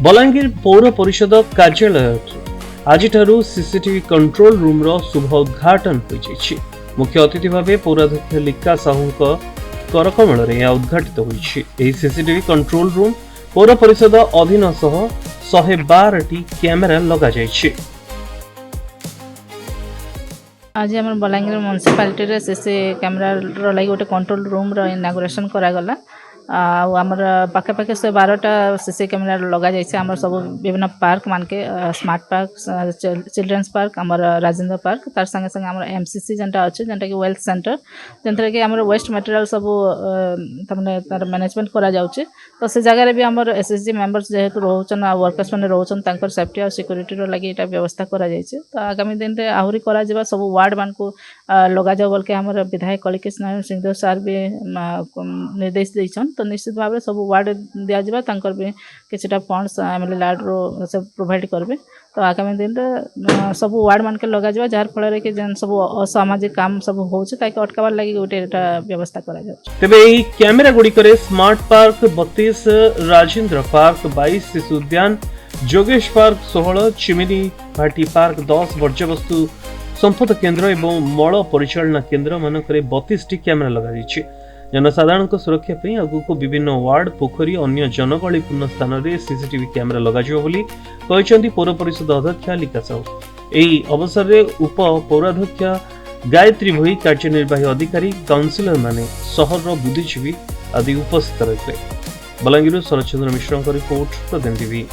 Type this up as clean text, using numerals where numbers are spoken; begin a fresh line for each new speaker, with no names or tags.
बलांगीर पौर परिषद कार्यालय आज सीसीटीवी कंट्रोल रूम रो शुभ उद्घाटन हो मुख्य अतिथि भाव पौराध्यक्ष लिका साहू करकमल उद्घाटित होती। सीसीटीवी कंट्रोल रूम पौर परिषद अधीन 112 कैमेरा लगा जाइछि।
आज आम बलांगीर म्युनिसिपालिटी सीसी कैमेरा लगी गोटे कंट्रोल रूम रो इनागुरेशन करागला। आमर पाखापाखि 112टा सीसी कैमेरा लगा जाइए। आमर सब विभिन्न पार्क मान के स्मार्ट पार्क, चिल्ड्रेन्स पार्क, आमर राजेंद्र पार्क, तार संगे संगे आमर एमसीसी जेनटा अच्छे जेनटा कि वेल्थ सेंटर जेनटा कि आमर वेस्ट मटेरियल सब तमने तार मैनेजमेंट करा जाउची। तो से जगह भी आमर एसएसजी मेंबर्स जेहेतु रोचन आ वर्कर्स माने रोचन तांकर सेफ्टी और सिक्योरिटी रो लगी एटा व्यवस्था करा जाइए। तो आगामी दिन रे आहुरी करा जिबा सब वार्ड मान को लगा जाओ बोल के आमर विधायक कलिकेश नारायण सिंहदेव सर भी निर्देश देइछन। तो निश्चित भाव सब वार्ड दिया जाबा तांकर भी किछटा फंड्स एमएलए लाड रो सब प्रोवाइड करबे। तो आगामी दिन रे सब वार्ड मान के लगा जाबा जार फल रे कि जेन सब असामाजिक काम सब होछ ताके अटकाबार लागि गोटे एटा व्यवस्था करा जाछ।
तबे एही कैमेरा गुडी करे स्मार्ट पार्क 32, राजेंद्र पार्क 22, शिशु उद्यान जोगेश पार्क 16, चिमिनी भाटी पार्क 10, वर्ज्यवस्तु संपद केन्द्र एवं मल परिचालना केन्द्र मानक 32 कैमेरा लगा जनसाधारण सुरक्षा पे आगु विभिन्न वार्ड, पोखरी, अन्य जनगहलीपूर्ण स्थान में सीसीटीवी कैमेरा लगा पौर परिषद अध्यक्ष लिका साहू। यही अवसर में उप पौराध्यक्ष गायत्री भोई, कार्यनिर्वाही अधिकारी, काउंसिलर माने, सहर बुद्धिजीवी आदि उपस्थित रहे। बलांगीर शरद चंद्र मिश्र रिपोर्ट, प्रदेन टीवी।